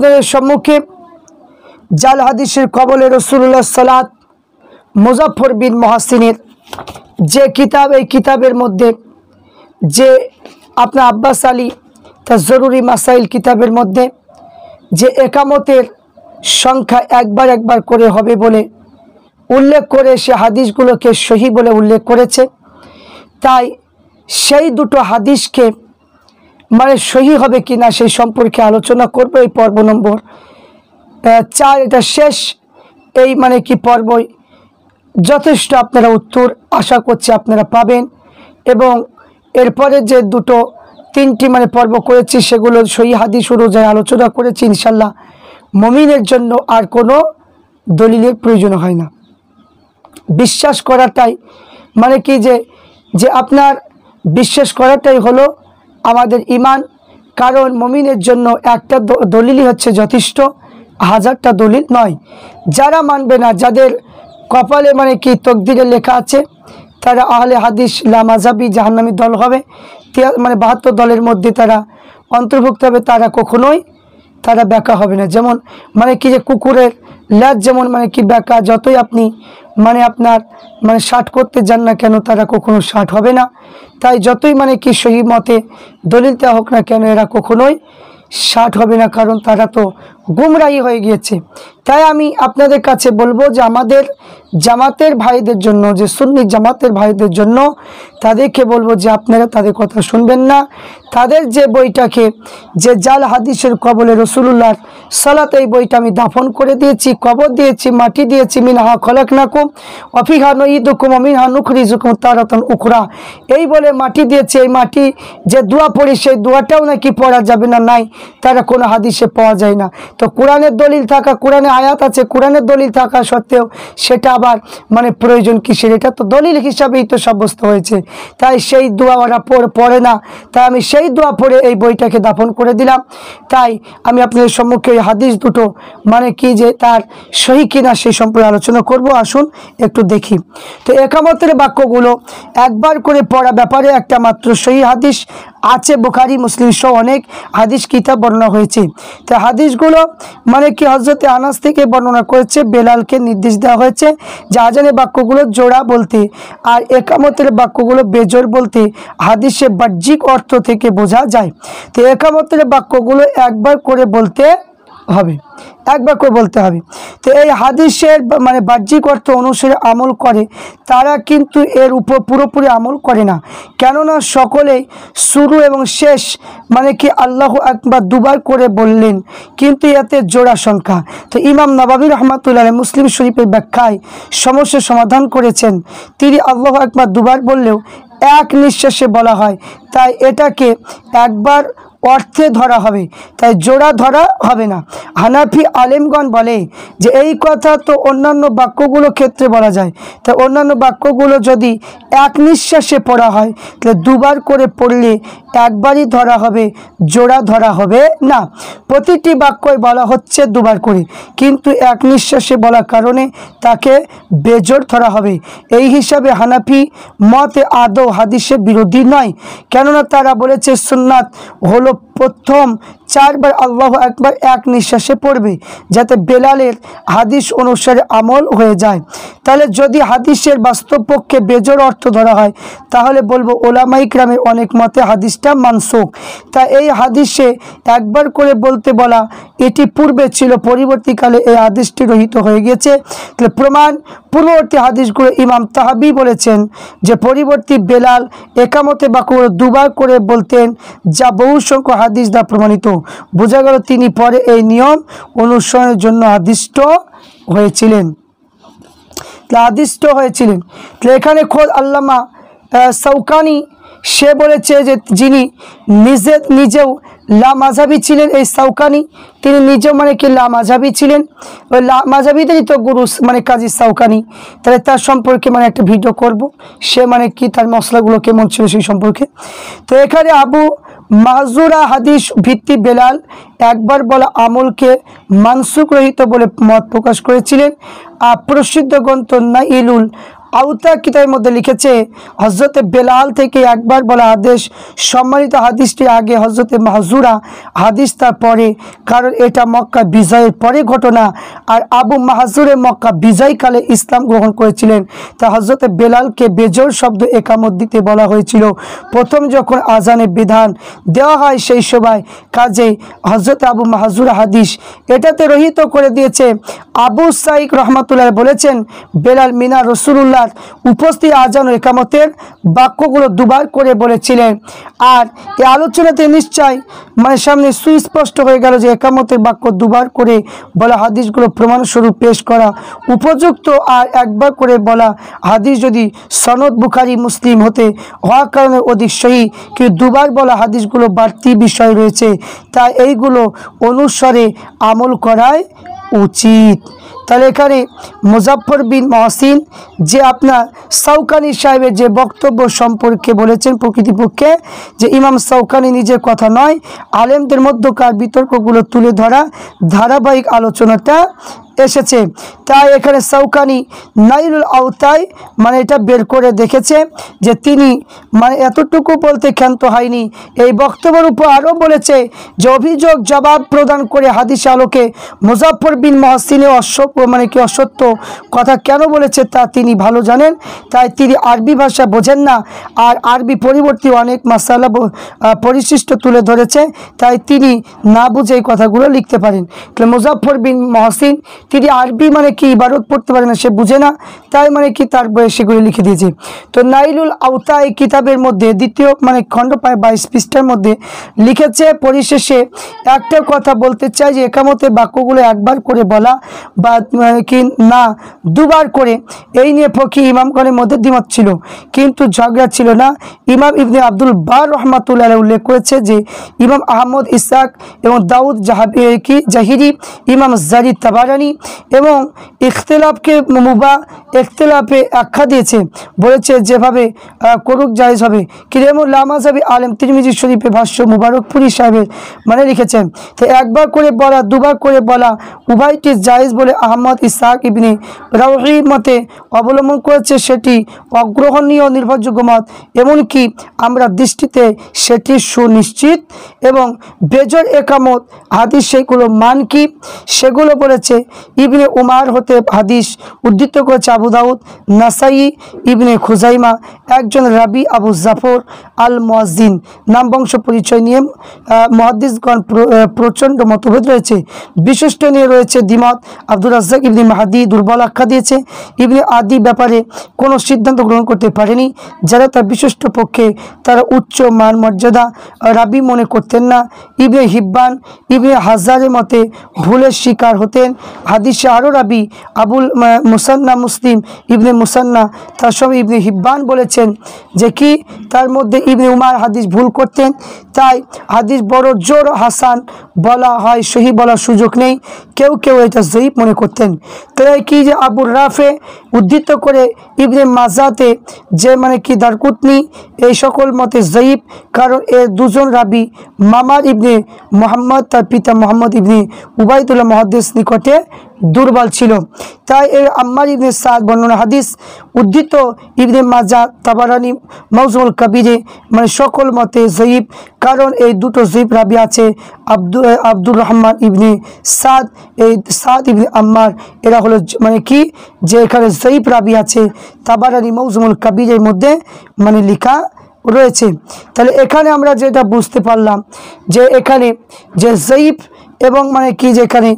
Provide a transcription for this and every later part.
আপনাদের সম্মুখে জাল হাদিসের কবলে রসুল্লাহ সালাত মুজাফফর বিন মুহাসিনের যে কিতাব, এই কিতাবের মধ্যে যে আপনার আব্বাস আলী তার জরুরি মাসাইল কিতাবের মধ্যে যে একামতের সংখ্যা একবার একবার করে হবে বলে উল্লেখ করে সে হাদিসগুলোকে সহি বলে উল্লেখ করেছে। তাই সেই দুটো হাদিসকে মানে সহি হবে কি না সেই সম্পর্কে আলোচনা করব এই পর্ব নম্বর 4। এটা শেষ এই মানে কি পর্বই যথেষ্ট আপনারা উত্তর আশা করছি আপনারা পাবেন। এবং এরপরে যে দুটো তিনটি মানে পর্ব করেছি সেগুলো সহি হাদিস অনুযায়ী আলোচনা করেছি। ইনশাল্লাহ মুমিনের জন্য আর কোনো দলিলের প্রয়োজন হয় না। বিশ্বাস করাটাই মানে কি যে আপনার বিশ্বাস করাটাই হলো আমাদের ঈমান। কারণ মুমিনের জন্য একটা দলিলই হচ্ছে যথেষ্ট, হাজারটা দলিল নয়। যারা মানবে না, যাদের কপালে মানে কি তকদিরে লেখা আছে, তারা আহলে হাদিস লা মাযহাবি জাহান্নামী দল হবে, মানে 72 দলের মধ্যে তারা অন্তর্ভুক্ত হবে। তারা কখনোই তারা ব্যাকা হবে না। যেমন মানে কি যে কুকুরের ল্যাজ যেমন মানে কি ব্যাকা, যতই আপনি মানে আপনার মানে 60 করতে যান না কেন তারা কখনো 60 হবে না। তাই যতই মানে কি সহি মতে দলিল দেওয়া হোক না কেন এরা কখনোই 60 হবে না, কারণ তারা তো গুমরাহি হয়ে গিয়েছে। তাই আমি আপনাদের কাছে বলবো যে আমাদের জামাতের ভাইদের জন্য, যে সুন্নি জামাতের ভাইদের জন্য তাদেরকে বলবো যে আপনারা তাদের কথা শুনবেন না। তাদের যে বইটাকে যে জাল হাদিসের কবলে রসুলুল্লাহর সালাত, এই বইটা আমি দাফন করে দিয়েছি, কবর দিয়েছি, মাটি দিয়েছি। মিনহা খলাকনাকুম ওয়া ফিহা নুঈদুকুম ওয়া মিনহা নুখরিজুকুম তারাতান উখরা, এই বলে মাটি দিয়েছি। এই মাটি যে দোয়া পড়ি সেই দোয়াটাও নাকি পড়া যাবে না, নাই তারা কোনো হাদিসে পাওয়া যায় না। তো কোরআনের দলিল থাকা, কোরআনে আয়াত আছে, কোরআনের দলিল থাকা সত্ত্বেও সেটা আবার মানে প্রয়োজন কিসের? এটা তো দলিল হিসাবেই তো সাব্যস্ত হয়েছে। তাই সেই দোয়া ওরা পড়ে না, তাই আমি সেই দোয়া পড়ে এই বইটাকে দাফন করে দিলাম। তাই আমি আপনাদের সম্মুখে এই হাদিস দুটো মানে কি যে তার সহি কিনা সেই সম্পর্কে আলোচনা করব। আসুন একটু দেখি। তো একামতের বাক্যগুলো একবার করে পড়া ব্যাপারে একটা মাত্র সহি হাদিস আছে, বুখারী মুসলিম সহ অনেক হাদিস কিতাব বর্ণনা হয়েছে। তো হাদিসগুলো মানে কি হযরতে আনাস থেকে বর্ণনা করেছে, বেলালকে নির্দেশ দেওয়া হয়েছে যে আজানের বাক্যগুলো জোড়া বলতে আর একামতের বাক্যগুলো বেজোড় বলতে হাদিসে বাহ্যিক অর্থ থেকে বোঝা যায়। তো একামতের বাক্যগুলো একবার করে বলতে হবে, একবার করে বলতে হবে। তো এই হাদিসের মানে বাহ্যিক অর্থ অনুসারে আমল করে তারা কিন্তু এর উপর পুরোপুরি আমল করে না, কেননা সকলেই শুরু এবং শেষ মানে কি আল্লাহু আকবার দুবার করে বললেন, কিন্তু এতে জোড়া সংখ্যা। তো ইমাম নববী রাহমাতুল্লাহ আলাইহি মুসলিম শরীফের ব্যাখ্যায় সমস্যার সমাধান করেছেন। তিনি আল্লাহু আকবার দুবার বললেও এক নিঃশ্বাসে বলা হয়, তাই এটাকে একবার অর্থে ধরা হবে, তাই জোড়া ধরা হবে না। হানাফি আলেমগণ বলে যে এই কথা তো অন্যান্য বাক্যগুলো ক্ষেত্রে বলা যায়। তাই অন্যান্য বাক্যগুলো যদি এক নিঃশ্বাসে পড়া হয় তাহলে দুবার করে পড়লে একবারই ধরা হবে, জোড়া ধরা হবে না। প্রতিটি বাক্যই বলা হচ্ছে দুবার করে, কিন্তু এক নিঃশ্বাসে বলার কারণে তাকে বেজোড় ধরা হবে। এই হিসাবে হানাফি মতে আদৌ হাদিসের বিরোধী নয়, কেননা তারা বলেছে সুন্নাত হলো প্রথম 4 বার আল্লাহু আকবার এক নিঃশ্বাসে পড়বে, যাতে বেলালের হাদিস অনুসারে আমল হয়ে যায়। তাহলে যদি হাদিসের বাস্তব পক্ষে বেজোড় অর্থ ধরা হয় তাহলে বলবো ওলামায়ে কেরামের অনেক মতে হাদিসটা মানসুখ। তা এই হাদিসে একবার করে বলতে বলা এটি পূর্বে ছিল, পরবর্তীকালে এই হাদিসটি রহিত হয়ে গেছে। তাহলে প্রমাণ পূর্ববর্তী হাদিসগুলো ইমাম তাহাবি বলেছেন যে পরবর্তী বেলাল একামতে বাক্যগুলো দুবার করে বলতেন, যা বহু সংখ্যক হাদিস দ্বারা প্রমাণিত। বোঝা গেল তিনি পরে এই নিয়ম অনুসরণের জন্য আদিষ্ট হয়েছিলেন। এখানে খোদ আল্লামা শৌকানি সে বলেছে যে যিনি নিজেও লা মাযহাবি ছিলেন, এই শৌকানি তিনি নিজেও মানে কি লা মাযহাবি ছিলেন। ওই লা মাযহাবিদেরই তো গুরু মানে কাজী শৌকানি। তাহলে তার সম্পর্কে মানে একটা ভিডিও করব, সে মানে কি তার মশলাগুলো কেমন ছিল সেই সম্পর্কে। তো এখানে আবু মাহজুরা হাদিস ভিত্তি বেলাল একবার বলা আমলকে মানসুখ রহিত বলে মত প্রকাশ করেছিলেন। প্রসিদ্ধ গ্রন্থ নাইলুল আউতা কিতাবের মধ্যে লিখেছে হজরতে বেলাল থেকে একবার বলা আদেশ, সম্মানিত হাদিসটি আগে হজরতে মাহজুরা হাদিস তার পরে, কারণ এটা মক্কা বিজয়ের পরে ঘটনা। আর আবু মাহজুরে মক্কা বিজয়কালে ইসলাম গ্রহণ করেছিলেন। তা হজরতে বেলালকে বেজোর শব্দ একামত দিতে বলা হয়েছিল প্রথম যখন আজানের বিধান দেওয়া হয় সেই সময়। কাজে হজরত আবু মাহজুরা হাদিস এটাতে রহিত করে দিয়েছে। আবু সাইক রহমাতুল্লাহ বলেছেন বেলাল মিনা রসুলুল্লাহর উপস্থিত আজান ও একামতের বাক্যগুলো দুবার করে বলেছিলেন। আর এই আলোচনাতে নিশ্চয় সামনে সুস্পষ্ট হয়ে গেল যে একামতের বাক্য দুবার করে বলা হাদিসগুলো প্রমাণস্বরূপ পেশ করা উপযুক্ত। আর একবার করে বলা হাদিস যদি সনদ বুখারী মুসলিম হতে হওয়ার কারণে অধিক সহি, কিন্তু দুবার বলা হাদিসগুলো বাড়তি বিষয় রয়েছে, তাই এইগুলো অনুসারে আমল করাই উচিত। তাহলে এখানে মুজাফফর বিন মহসিন যে আপনার সাউকানি সাহেবের যে বক্তব্য সম্পর্কে বলেছেন, প্রকৃতপক্ষে যে ইমাম সাউকানি নিজের কথা নয়, আলেমদের মধ্যকার বিতর্কগুলো তুলে ধরা ধারাবাহিক আলোচনাটা এসেছে। তাই এখানে সাউকানি নাইলুল আওতায় এটা বের করে দেখেছে যে তিনি এতটুকু বলতে ক্ষান্ত হয়নি, এই বক্তব্যের উপর আরও বলেছে যে অভিযোগ জবাব প্রদান করে হাদিস আলোকে মুজাফফর বিন মহসিনে অসত্য কথা কেন বলেছে তা তিনি ভালো জানেন। তাই তিনি আরবি ভাষা বোঝেন না, আর আরবি পরিবর্তী অনেক মাসালা পরিশিষ্ট তুলে ধরেছে, তাই তিনি না বুঝে এই কথাগুলো লিখতে পারেন। মুজাফফর বিন মহসিন তিনি আরবি কি ইবারত পড়তে পারে না, সে বুঝে না, তাই কি তার বইয়ে সেগুলি লিখে দিয়েছে। তো নাইলুল আওতা এই কিতাবের মধ্যে দ্বিতীয় খণ্ড প্রায় 22 পৃষ্ঠার মধ্যে লিখেছে। পরিশেষে একটা কথা বলতে চাই যে একামতের বাক্যগুলো একবার করে বলা বা কি না দুবার করে, এই নিয়ে ফকি ইমামগণের মধ্যে দ্বিমত ছিল, কিন্তু ঝগড়া ছিল না। ইমাম ইবনে আব্দুল বার রহমাতুল্লাহ উল্লেখ করেছে যে ইমাম আহমদ ইসহাক এবং দাউদ জাহিরি, ইমাম জারি তাবারানি এবং ইখতিলাফকে ইখতিলাফে আখ্যা দিয়েছে, বলেছে যেভাবে করুক জায়েজ হবে। কিরেমুল্লাহ মাযহাবি আলেম তিরমিজি শরীফে ভাষ্য মুবারকপুরি সাহেবের লিখেছেন। তো একবার করে বলা দুবার করে বলা উভয়টি জায়েজ বলে আহমদ ইসহাক ইবনে রাউহি মতে অবলম্বন করেছে, সেটি অগ্রহণীয় নির্ভরযোগ্য মত, এমনকি আমরা দৃষ্টিতে সেটি সুনিশ্চিত। এবং বেজর একামত হাদিস সেগুলো মান কি, সেগুলো বলেছে ইবনে উমার হতে হাদিস উদ্ধৃত করেছে আবু দাউদ, নাসাই, ইবনে খুজাইমা। একজন রাবি আবু জাফর আল মুয়াজ্জিন নাম বংশ পরিচয় নিয়ে মুহাদ্দিসগণ প্রচণ্ড মতভেদ রয়েছে, বিশিষ্ট নিয়ে রয়েছে দ্বিমত। আব্দুর রাজ্জাক ইবনে মাহদি দুর্বল আখ্যা দিয়েছে। ইবনে আদি ব্যাপারে কোনো সিদ্ধান্ত গ্রহণ করতে পারেনি, যারা তার বিশিষ্ট পক্ষে তারা উচ্চ মান মর্যাদা রাবি মনে করতেন না। ইবনে হিব্বান ইবনে হাজারের মতে ভুলের শিকার হতেন। হাদিসে আরও রাবি আবুল মুসান্না মুসলিম ইবনে মুসান্না তার সঙ্গে ইবনে হিব্বান বলেছেন যে কি তার মধ্যে ইবনে উমার হাদিস ভুল করতেন, তাই হাদিস বড় জোর হাসান বলা হয়, সহি বলার সুযোগ নেই। কেউ কেউ এটা জয়ীফ মনে করতেন। তাই কি যে আবুর রাফে উদ্ধৃত করে ইবনে মাজাতে যে কি দারকুতনি এই সকল মতে জয়ীফ, কারণ এর দুজন রাবি মামার ইবনে মোহাম্মদ তার পিতা মোহাম্মদ ইবনে উবাইদুল্লাহ মুহাদ্দিস নিকটে দুর্বল ছিল। তাই এর আম্মার ইবনে সাদ বর্ণনা হাদিস উদ্ধৃত ইবনে মাজা তাবারানি মওজুল কবিরে সকল মতে জয়ীফ, কারণ এই দুটো জয়ীফ রাবি আছে আব্দুর রহমান ইবনে সাদ, এই সাদ ইবনে আম্মার, এরা হলো কি যে এখানে জয়ীফ রাবি আছে তাবারানি মওজুল কবিরের মধ্যে লেখা রয়েছে। তাহলে এখানে আমরা যেটা বুঝতে পারলাম যে এখানে যে জয়ীফ এবং কি যেখানে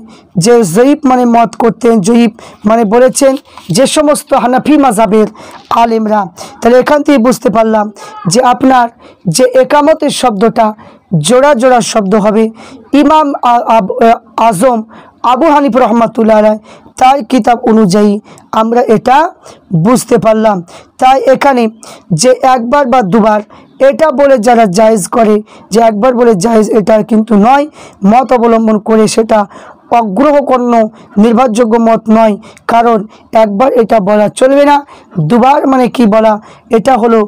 যে জয়ীফ মত করতেন, জয়ীফ বলেছেন যে সমস্ত হানাফি মাযহাবের আলেমরা। তাহলে এখান থেকে বুঝতে পারলাম যে আপনার যে একামতের শব্দটা জোড়া জোড়া শব্দ হবে। ইমাম আজম আবু হানিফা রহমাতুল্লাহ আলাইহি তার কিতাব অনুযায়ী আমরা এটা বুঝতে পারলাম। তাই এখানে যে একবার বা দুবার এটা বলে যারা জায়েজ করে, যে একবার বলে জায়েজ এটা কিন্তু নয়, মত অবলম্বন করে সেটা অগ্রহকর্ণ নির্ভরযোগ্য মত নয়, কারণ একবার এটা বলা চলবে না, দুবার কি বলা, এটা হলো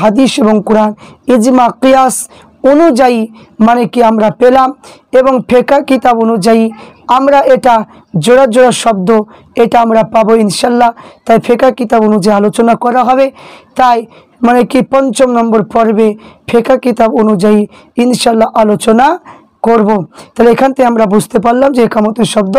হাদিস এবং কোরআন ইজমা কিয়াস অনুযায়ী মানে কি আমরা পেলাম, এবং ফিকহ কিতাব অনুযায়ী আমরা এটা জোড়া জোড়া শব্দ এটা আমরা পাবো ইনশাল্লাহ। তাই ফিকহ কিতাব অনুযায়ী আলোচনা করা হবে। তাই মানে কি ৫ম নম্বর পর্বে ফিকহ কিতাব অনুযায়ী ইনশাল্লাহ আলোচনা করব। তাহলে এখান থেকে আমরা বুঝতে পারলাম যে ইকামতের শব্দ